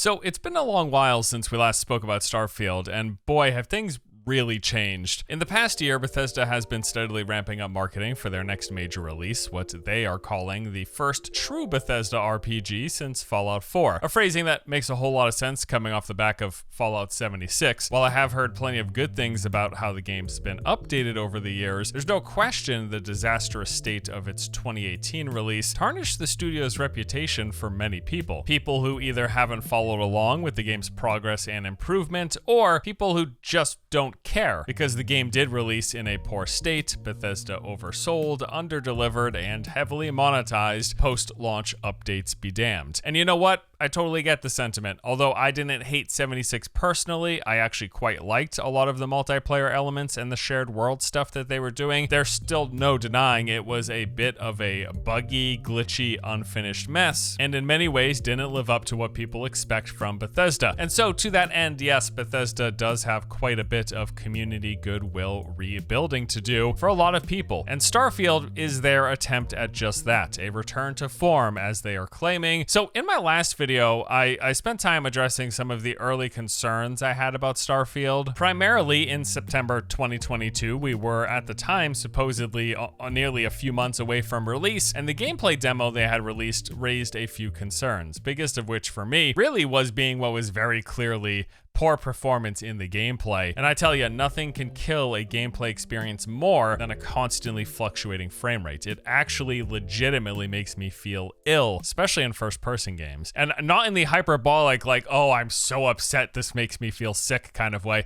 So it's been a long while since we last spoke about Starfield, and boy, have things really changed. In the past year, Bethesda has been steadily ramping up marketing for their next major release, what they are calling the first true Bethesda RPG since Fallout 4. A phrasing that makes a whole lot of sense coming off the back of Fallout 76. While I have heard plenty of good things about how the game's been updated over the years, there's no question the disastrous state of its 2018 release tarnished the studio's reputation for many people. People who either haven't followed along with the game's progress and improvement, or people who just don't care, because the game did release in a poor state, Bethesda oversold, underdelivered, and heavily monetized. Post-launch updates be damned. And you know what? I totally get the sentiment. Although I didn't hate 76 personally, I actually quite liked a lot of the multiplayer elements and the shared world stuff that they were doing. There's still no denying it was a bit of a buggy, glitchy, unfinished mess, and in many ways didn't live up to what people expect from Bethesda. And so to that end, yes, Bethesda does have quite a bit of community goodwill rebuilding to do for a lot of people. And Starfield is their attempt at just that, a return to form as they are claiming. So in my last video, I spent time addressing some of the early concerns I had about Starfield. Primarily in September 2022, we were at the time supposedly nearly a few months away from release, and the gameplay demo they had released raised a few concerns, biggest of which for me really was being what was very clearly poor performance in the gameplay. And I tell you, nothing can kill a gameplay experience more than a constantly fluctuating frame rate. It actually legitimately makes me feel ill, especially in first-person games. And not in the hyperbolic, like, oh, I'm so upset this makes me feel sick kind of way.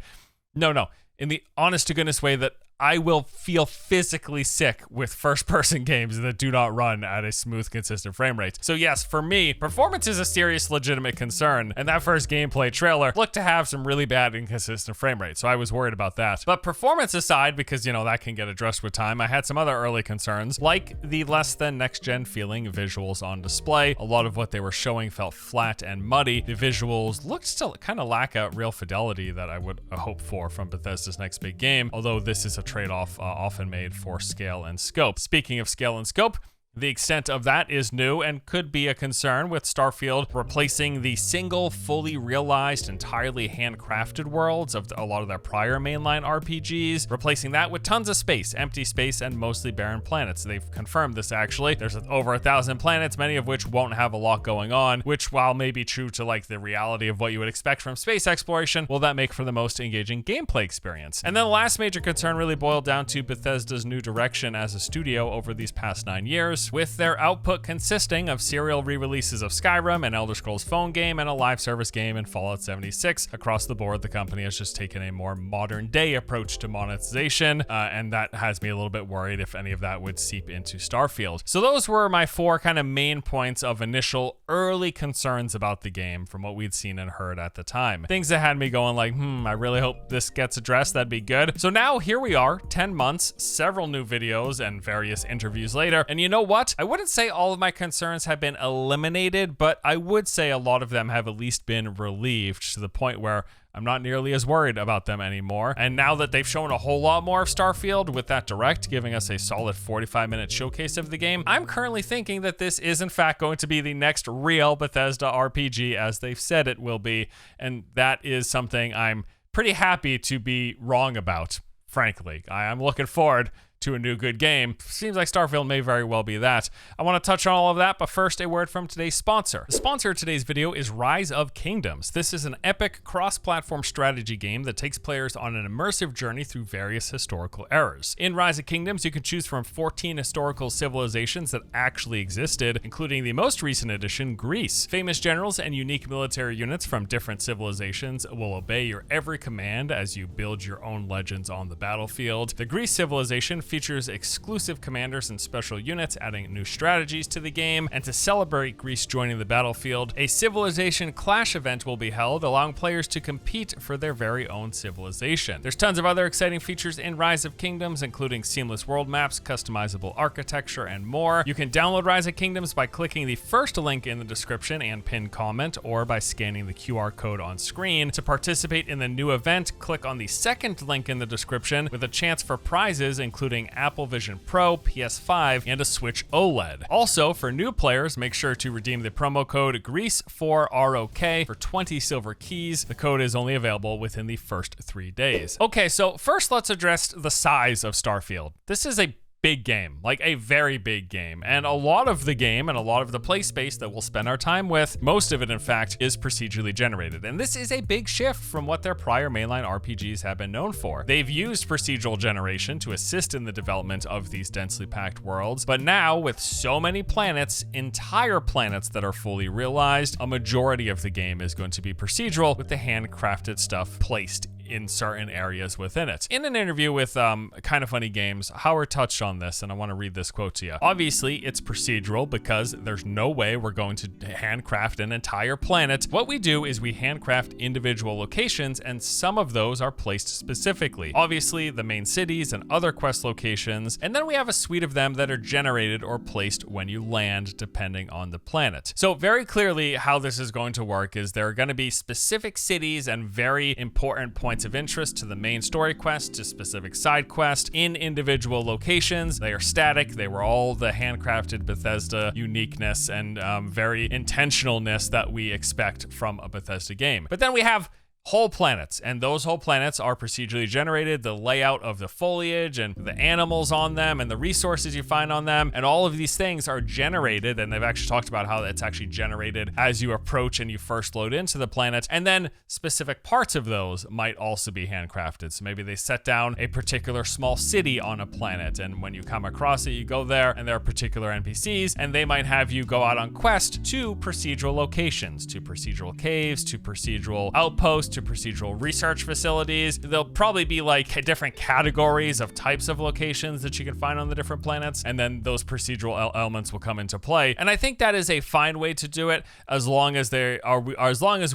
No. In the honest-to-goodness way that I will feel physically sick with first-person games that do not run at a smooth, consistent frame rate. So yes, for me, performance is a serious, legitimate concern, and that first gameplay trailer looked to have some really bad, inconsistent frame rate, so I was worried about that. But performance aside, because, you know, that can get addressed with time, I had some other early concerns, like the less than next-gen feeling visuals on display. A lot of what they were showing felt flat and muddy. The visuals looked to kind of lack a real fidelity that I would hope for from Bethesda's next big game, although this is a trade-off often made for scale and scope. Speaking of scale and scope, the extent of that is new and could be a concern, with Starfield replacing the single, fully realized, entirely handcrafted worlds of a lot of their prior mainline RPGs, replacing that with tons of space, empty space, and mostly barren planets. They've confirmed this actually. There's over 1,000 planets, many of which won't have a lot going on, which, while may be true to like the reality of what you would expect from space exploration, will that make for the most engaging gameplay experience? And then the last major concern really boiled down to Bethesda's new direction as a studio over these past 9 years, with their output consisting of serial re-releases of Skyrim, an Elder Scrolls phone game, and a live service game in Fallout 76. Across the board, the company has just taken a more modern day approach to monetization, and that has me a little bit worried if any of that would seep into Starfield. So those were my four kind of main points of initial early concerns about the game from what we'd seen and heard at the time. Things that had me going like, I really hope this gets addressed, that'd be good. So now here we are, 10 months, several new videos, and various interviews later, and you know what? I wouldn't say all of my concerns have been eliminated, but I would say a lot of them have at least been relieved to the point where I'm not nearly as worried about them anymore. And now that they've shown a whole lot more of Starfield with that direct, giving us a solid 45-minute showcase of the game, I'm currently thinking that this is in fact going to be the next real Bethesda RPG as they've said it will be. And that is something I'm pretty happy to be wrong about, frankly. I'm looking forward to a new good game. Seems like Starfield may very well be that. I want to touch on all of that, but first a word from today's sponsor. The sponsor of today's video is Rise of Kingdoms. This is an epic cross-platform strategy game that takes players on an immersive journey through various historical eras. In Rise of Kingdoms, you can choose from 14 historical civilizations that actually existed, including the most recent addition, Greece. Famous generals and unique military units from different civilizations will obey your every command as you build your own legends on the battlefield. The Greece civilization features exclusive commanders and special units, adding new strategies to the game. And to celebrate Greece joining the battlefield, a civilization clash event will be held, allowing players to compete for their very own civilization. There's tons of other exciting features in Rise of Kingdoms, including seamless world maps, customizable architecture, and more. You can download Rise of Kingdoms by clicking the first link in the description and pinned comment, or by scanning the QR code on screen. To participate in the new event, click on the second link in the description with a chance for prizes, including including Apple Vision Pro, PS5, and a Switch OLED. Also, for new players, make sure to redeem the promo code GREASE4ROK for 20 silver keys. The code is only available within the first 3 days. Okay, so first let's address the size of Starfield. This is a big game, like a very big game, and a lot of the game and a lot of the play space that we'll spend our time with, most of it in fact, is procedurally generated. And this is a big shift from what their prior mainline RPGs have been known for. They've used procedural generation to assist in the development of these densely packed worlds, but now with so many planets, entire planets that are fully realized, a majority of the game is going to be procedural with the handcrafted stuff placed in certain areas within it. In an interview with Kind of Funny Games, Howard touched on this, and I want to read this quote to you. Obviously, it's procedural because there's no way we're going to handcraft an entire planet. What we do is we handcraft individual locations, and some of those are placed specifically. Obviously, the main cities and other quest locations, and then we have a suite of them that are generated or placed when you land, depending on the planet. So very clearly, how this is going to work is there are going to be specific cities and very important points of interest to the main story quest, to specific side quest in individual locations. They are static. They were all the handcrafted Bethesda uniqueness and very intentionalness that we expect from a Bethesda game. But then we have whole planets, and those whole planets are procedurally generated. The layout of the foliage and the animals on them and the resources you find on them and all of these things are generated, and they've actually talked about how it's actually generated as you approach and you first load into the planet, and then specific parts of those might also be handcrafted. So maybe they set down a particular small city on a planet, and when you come across it, you go there and there are particular NPCs, and they might have you go out on quest to procedural locations, to procedural caves, to procedural outposts, to procedural research facilities. There'll probably be like different categories of types of locations that you can find on the different planets, and then those procedural elements will come into play. And I think that is a fine way to do it, as long as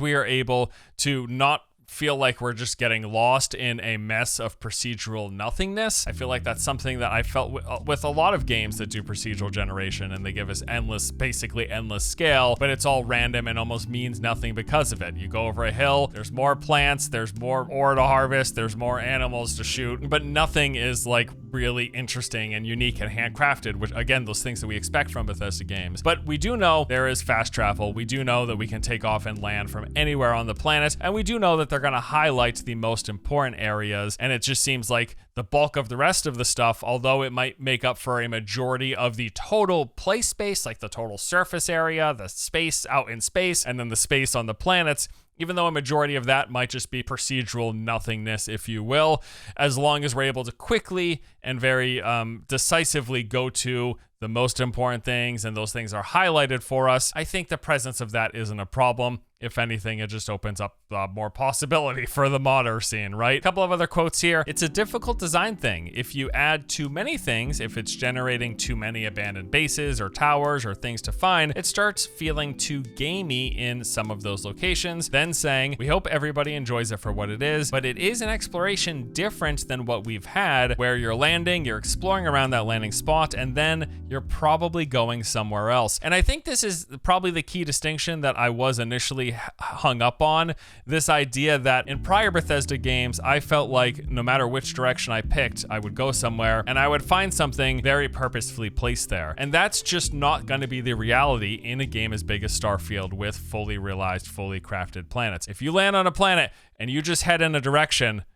we are able to not feel like we're just getting lost in a mess of procedural nothingness. I feel like that's something that I felt with a lot of games that do procedural generation, and they give us basically endless scale, but it's all random and almost means nothing because of it. You go over a hill, there's more plants, there's more ore to harvest, there's more animals to shoot, but nothing is like really interesting and unique and handcrafted, which again, those things that we expect from Bethesda games. But we do know there is fast travel. We do know that we can take off and land from anywhere on the planet, and we do know that they're going to highlight the most important areas, and it just seems like the bulk of the rest of the stuff, although it might make up for a majority of the total play space, like the total surface area, the space out in space, and then the space on the planets, even though a majority of that might just be procedural nothingness, if you will, as long as we're able to quickly and very decisively go to the most important things, and those things are highlighted for us, I think the presence of that isn't a problem. If anything, it just opens up more possibility for the modder scene, right? A couple of other quotes here. It's a difficult design thing. If you add too many things, if it's generating too many abandoned bases or towers or things to find, it starts feeling too gamey in some of those locations. Then saying, we hope everybody enjoys it for what it is, but it is an exploration different than what we've had, where you're landing, you're exploring around that landing spot, and then you're probably going somewhere else. And I think this is probably the key distinction that I was initially hung up on, this idea that in prior Bethesda games, I felt like no matter which direction I picked, I would go somewhere and I would find something very purposefully placed there. And that's just not going to be the reality in a game as big as Starfield with fully realized, fully crafted planets. If you land on a planet and you just head in a direction,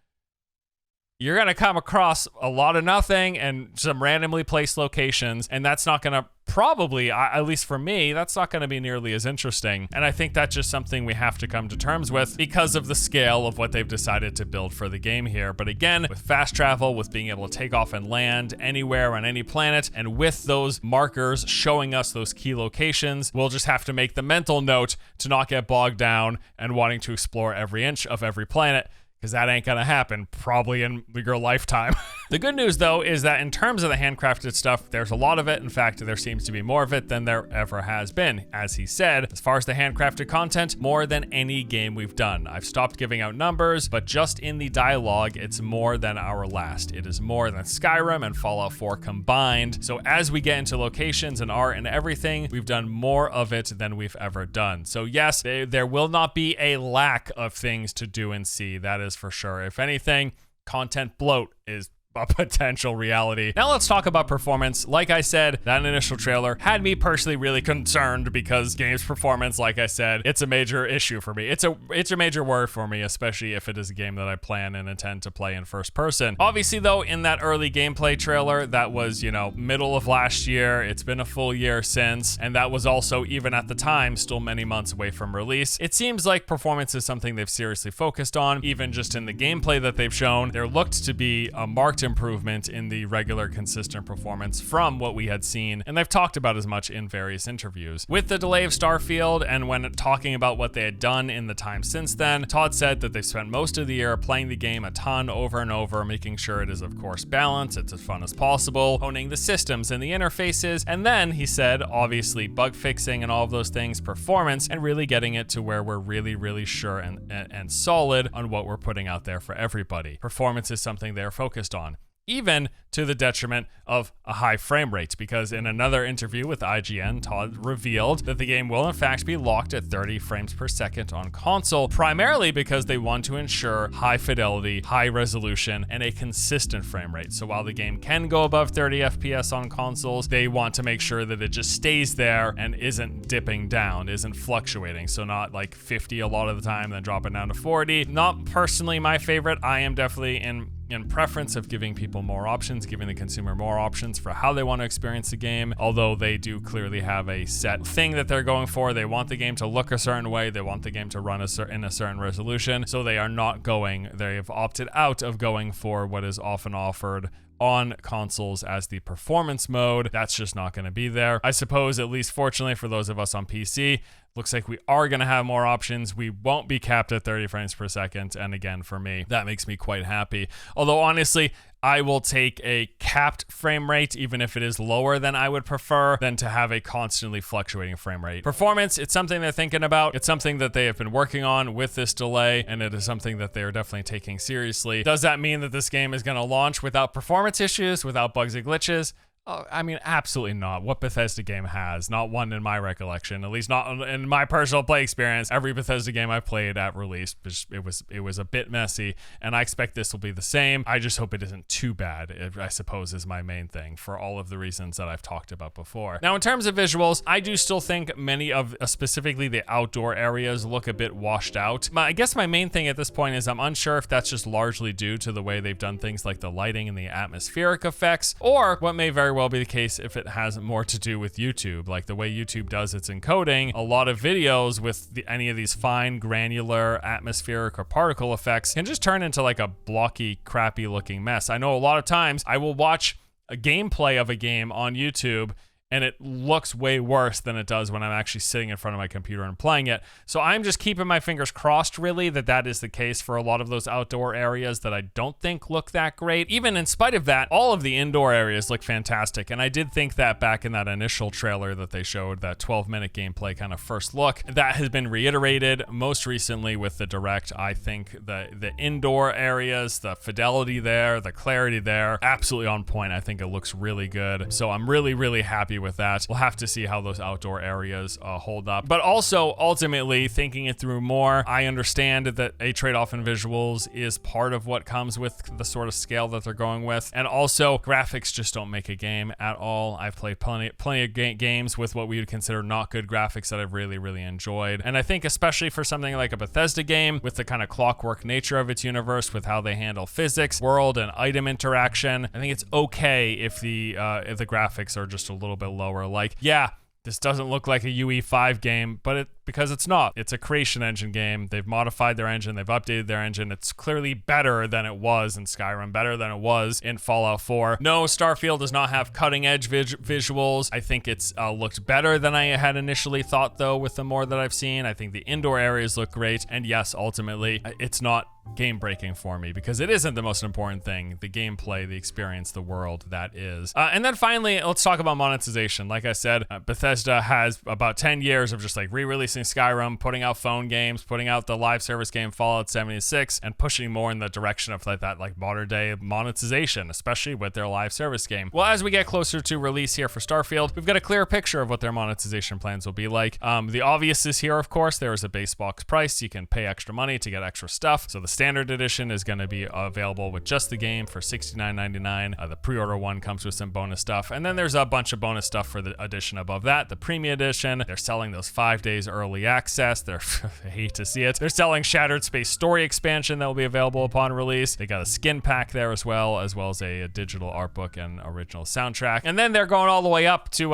you're going to come across a lot of nothing and some randomly placed locations, and that's not going to probably, at least for me, that's not going to be nearly as interesting. And I think that's just something we have to come to terms with because of the scale of what they've decided to build for the game here. But again, with fast travel, with being able to take off and land anywhere on any planet, and with those markers showing us those key locations, we'll just have to make the mental note to not get bogged down and wanting to explore every inch of every planet, because that ain't gonna happen probably in your lifetime. The good news, though, is that in terms of the handcrafted stuff, there's a lot of it. In fact, there seems to be more of it than there ever has been. As he said, as far as the handcrafted content, more than any game we've done. I've stopped giving out numbers, but just in the dialogue, it's more than our last. It is more than Skyrim and Fallout 4 combined. So as we get into locations and art and everything, we've done more of it than we've ever done. So yes, there will not be a lack of things to do and see. That is for sure. If anything, content bloat is a potential reality. Now let's talk about performance. Like I said, that initial trailer had me personally really concerned because game's performance, like I said, it's a major issue for me. It's a major worry for me, especially if it is a game that I plan and intend to play in first person. Obviously though, in that early gameplay trailer, that was, middle of last year, it's been a full year since, and that was also, even at the time, still many months away from release. It seems like performance is something they've seriously focused on. Even just in the gameplay that they've shown, there looked to be a marked improvement in the regular consistent performance from what we had seen, and they've talked about as much in various interviews. With the delay of Starfield, and when talking about what they had done in the time since then, Todd said that they've spent most of the year playing the game a ton over and over, making sure it is of course balanced, it's as fun as possible, honing the systems and the interfaces, and then he said obviously bug fixing and all of those things, performance, and really getting it to where we're really sure and solid on what we're putting out there for everybody. Performance is something they're focused on, even to the detriment of a high frame rate, because in another interview with IGN, Todd revealed that the game will in fact be locked at 30 frames per second on console, primarily because they want to ensure high fidelity, high resolution, and a consistent frame rate. So while the game can go above 30 FPS on consoles, they want to make sure that it just stays there and isn't dipping down, isn't fluctuating. So not like 50 a lot of the time, then dropping down to 40. Not personally my favorite. I am definitely in preference of giving people more options, giving the consumer more options for how they want to experience the game, although they do clearly have a set thing that they're going for. They want the game to look a certain way, they want the game to run in a certain resolution, so they have opted out of going for what is often offered on consoles as the performance mode. That's just not going to be there. I suppose, at least fortunately for those of us on PC, looks like we are going to have more options. We won't be capped at 30 frames per second. And again, for me, that makes me quite happy. Although honestly, I will take a capped frame rate, even if it is lower than I would prefer, than to have a constantly fluctuating frame rate. Performance, it's something they're thinking about. It's something that they have been working on with this delay, and it is something that they are definitely taking seriously. Does that mean that this game is going to launch without performance issues, without bugs and glitches? Oh, I mean, absolutely not. What Bethesda game has? Not one in my recollection, at least not in my personal play experience. Every Bethesda game I played at release, it was a bit messy, and I expect this will be the same. I just hope it isn't too bad, I suppose is my main thing, for all of the reasons that I've talked about before. Now, in terms of visuals, I do still think many of, specifically the outdoor areas, look a bit washed out. I guess my main thing at this point is I'm unsure if that's just largely due to the way they've done things like the lighting and the atmospheric effects, or what may very well be the case if it has more to do with YouTube, like the way YouTube does its encoding. A lot of videos with any of these fine granular atmospheric or particle effects can just turn into like a blocky, crappy looking mess. I know a lot of times I will watch a gameplay of a game on YouTube and it looks way worse than it does when I'm actually sitting in front of my computer and playing it. So I'm just keeping my fingers crossed, really, that is the case for a lot of those outdoor areas that I don't think look that great. Even in spite of that, all of the indoor areas look fantastic. And I did think that back in that initial trailer that they showed, that 12-minute gameplay kind of first look, that has been reiterated most recently with the Direct. I think the indoor areas, the fidelity there, the clarity there, absolutely on point. I think it looks really good. So I'm really happy with that. We'll have to see how those outdoor areas hold up. But also, ultimately, thinking it through more, I understand that a trade-off in visuals is part of what comes with the sort of scale that they're going with. And also, graphics just don't make a game at all. I've played plenty of games with what we would consider not good graphics that I've really enjoyed. And I think especially for something like a Bethesda game, with the kind of clockwork nature of its universe, with how they handle physics, world, and item interaction, I think it's okay if the graphics are just a little bit lower. Like, yeah, this doesn't look like a UE5 game, but because it's not. It's a creation engine game. They've modified their engine. They've updated their engine. It's clearly better than it was in Skyrim, better than it was in Fallout 4. No, Starfield does not have cutting edge visuals. I think it's looked better than I had initially thought, though, with the more that I've seen. I think the indoor areas look great. And yes, ultimately, it's not game breaking for me, because it isn't the most important thing. The gameplay, the experience, the world, that is. And then finally, let's talk about monetization. Like I said, Bethesda has about 10 years of just like re-releasing releasing Skyrim, putting out phone games, putting out the live service game Fallout 76, and pushing more in the direction of like that like modern day monetization, especially with their live service game. Well, as we get closer to release here for Starfield, we've got a clear picture of what their monetization plans will be like. The obvious is here, of course. There is a base box price. You can pay extra money to get extra stuff. So the standard edition is going to be available with just the game for $69.99. The pre-order one comes with some bonus stuff, and then there's a bunch of bonus stuff for the edition above that. The premium edition, they're selling those 5 days early access. I hate to see it. They're selling Shattered Space Story expansion that will be available upon release. They got a skin pack there as well as a digital art book and original soundtrack. And then they're going all the way up to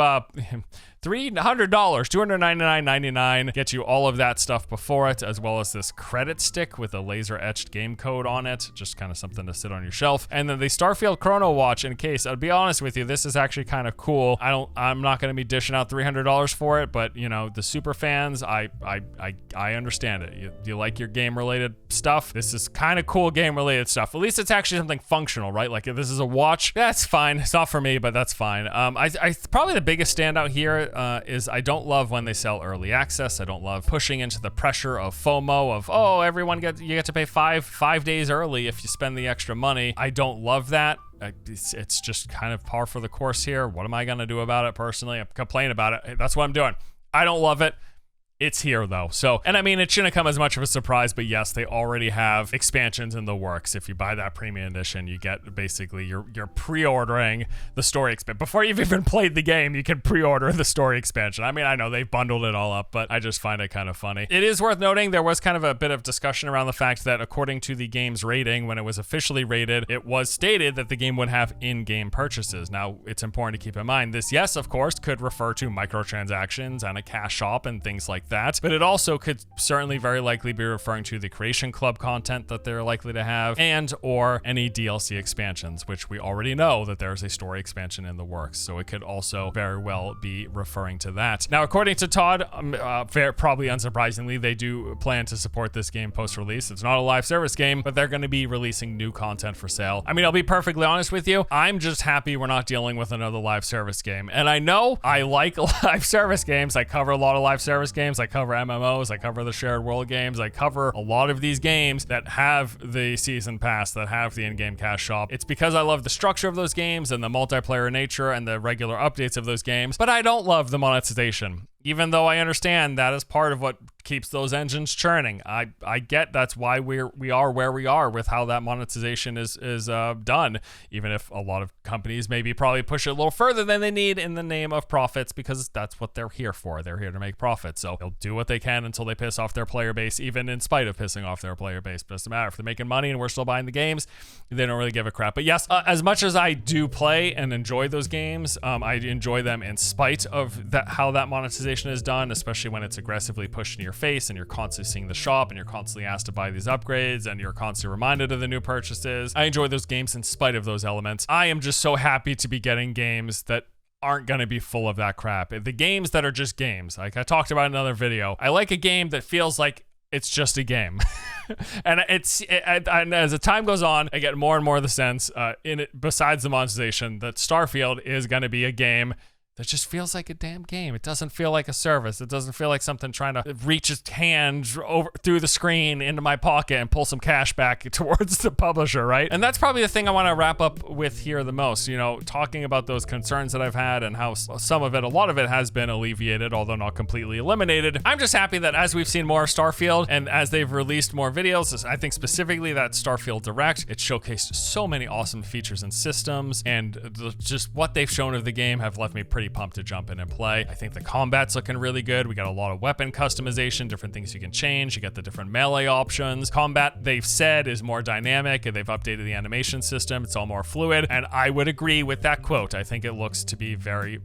$300, $299.99, get you all of that stuff before it, as well as this credit stick with a laser etched game code on it, just kind of something to sit on your shelf. And then the Starfield Chrono Watch, in case, I'll be honest with you, this is actually kind of cool. I'm not going to be dishing out $300 for it, but you know, the super fans, I understand it. You like your game related stuff. This is kind of cool game related stuff. At least it's actually something functional, right? Like if this is a watch, that's fine. It's not for me, but that's fine. I probably the biggest standout here is I don't love when they sell early access. I don't love pushing into the pressure of FOMO of, oh, you get to pay five days early if you spend the extra money. I don't love that. It's just kind of par for the course here. What am I going to do about it personally? I complain about it. That's what I'm doing. I don't love it. It's here though. So, and I mean, it shouldn't come as much of a surprise, but yes, they already have expansions in the works. If you buy that premium edition, you get basically you're pre-ordering the story expansion. Before you've even played the game, you can pre-order the story expansion. I mean, I know they've bundled it all up, but I just find it kind of funny. It is worth noting there was kind of a bit of discussion around the fact that according to the game's rating, when it was officially rated, it was stated that the game would have in-game purchases. Now, it's important to keep in mind this, yes, of course, could refer to microtransactions and a cash shop and things like that, but it also could certainly very likely be referring to the Creation Club content that they're likely to have and or any DLC expansions, which we already know that there's a story expansion in the works, so it could also very well be referring to that. Now, according to Todd, probably unsurprisingly, they do plan to support this game post-release. It's not a live service game, but they're going to be releasing new content for sale. I mean, I'll be perfectly honest with you, I'm just happy we're not dealing with another live service game, and I know I like live service games. I cover a lot of live service games. I cover MMOs, I cover the shared world games, I cover a lot of these games that have the season pass, that have the in-game cash shop. It's because I love the structure of those games and the multiplayer nature and the regular updates of those games, but I don't love the monetization. Even though I understand that is part of what keeps those engines churning. I get that's why we are where we are with how that monetization is done, even if a lot of companies maybe probably push it a little further than they need in the name of profits, because that's what they're here for. They're here to make profits. So they'll do what they can until they piss off their player base, even in spite of pissing off their player base. But it doesn't matter. If they're making money and we're still buying the games, they don't really give a crap. But yes, as much as I do play and enjoy those games, I enjoy them in spite of that, how that monetization is done, especially when it's aggressively pushed in your face and you're constantly seeing the shop and you're constantly asked to buy these upgrades and you're constantly reminded of the new purchases. I enjoy those games in spite of those elements. I am just so happy to be getting games that aren't going to be full of that crap. The games that are just games, like I talked about in another video, I like a game that feels like it's just a game. And and as the time goes on, I get more and more the sense in it, besides the monetization, that Starfield is going to be a game that just feels like a damn game. It doesn't feel like a service. It doesn't feel like something trying to reach its hand over through the screen into my pocket and pull some cash back towards the publisher, right? And that's probably the thing I want to wrap up with here the most, you know, talking about those concerns that I've had and how some of it, a lot of it has been alleviated, although not completely eliminated. I'm just happy that as we've seen more of Starfield and as they've released more videos, I think specifically that Starfield Direct, it showcased so many awesome features and systems, and just what they've shown of the game have left me pretty pumped to jump in and play. I think the combat's looking really good. We got a lot of weapon customization, different things you can change. You got the different melee options. Combat, they've said, is more dynamic, and they've updated the animation system. It's all more fluid, and I would agree with that quote. I think it looks to be very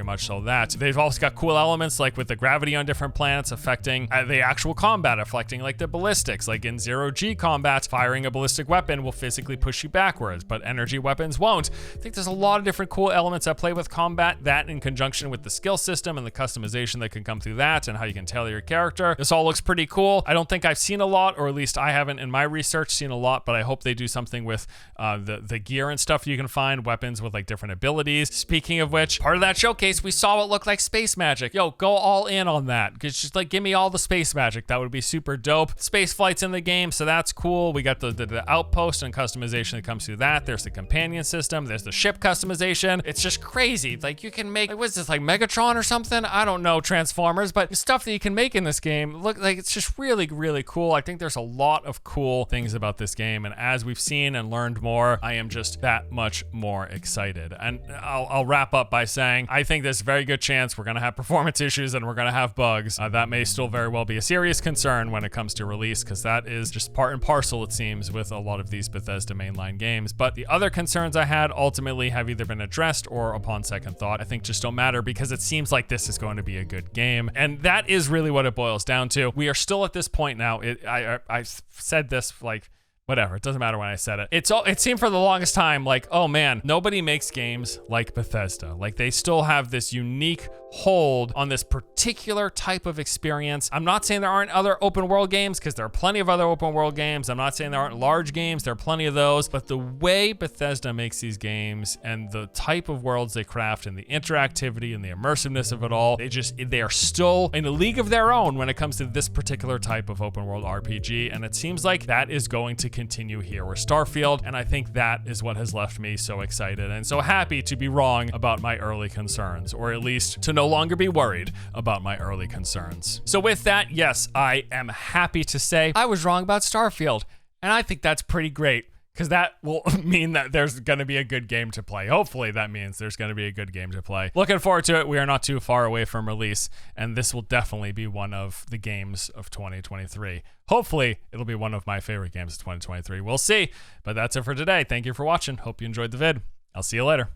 much so that. They've also got cool elements like with the gravity on different planets affecting the actual combat, affecting like the ballistics. Like in 0G combat, firing a ballistic weapon will physically push you backwards, but energy weapons won't. I think there's a lot of different cool elements that play with combat that that in conjunction with the skill system and the customization that can come through that and how you can tailor your character. This all looks pretty cool. I don't think I've seen a lot, or at least I haven't in my research seen a lot, but I hope they do something with the gear and stuff you can find, weapons with like different abilities. Speaking of which, part of that showcase, we saw what looked like space magic. Yo, go all in on that. Just like give me all the space magic. That would be super dope. Space flights in the game, so that's cool. We got the outpost and customization that comes through that. There's the companion system. There's the ship customization. It's just crazy. Like you can make, like, what's this, like Megatron or something? I don't know, Transformers, but stuff that you can make in this game, look like it's just really, really cool. I think there's a lot of cool things about this game, and as we've seen and learned more, I am just that much more excited. And I'll wrap up by saying I think there's a very good chance we're gonna have performance issues and we're gonna have bugs. That may still very well be a serious concern when it comes to release, because that is just part and parcel, it seems, with a lot of these Bethesda mainline games. But the other concerns I had ultimately have either been addressed or, upon second thought, I think just don't matter, because it seems like this is going to be a good game. And that is really what it boils down to. We are still at this point now. I said this like, whatever, it doesn't matter when I said it. It seemed for the longest time like, oh man, nobody makes games like Bethesda. Like they still have this unique hold on this particular type of experience. I'm not saying there aren't other open world games, because there are plenty of other open world games. I'm not saying there aren't large games. There are plenty of those. But the way Bethesda makes these games and the type of worlds they craft and the interactivity and the immersiveness of it all, they are still in a league of their own when it comes to this particular type of open world RPG. And it seems like that is going to continue here with Starfield. And I think that is what has left me so excited and so happy to be wrong about my early concerns, or at least to no longer be worried about my early concerns. So with that, yes, I am happy to say I was wrong about Starfield. And I think that's pretty great, because that will mean that there's going to be a good game to play. Hopefully that means there's going to be a good game to play. Looking forward to it. We are not too far away from release, and this will definitely be one of the games of 2023. Hopefully it'll be one of my favorite games of 2023. We'll see. But that's it for today. Thank you for watching. Hope you enjoyed the vid. I'll see you later.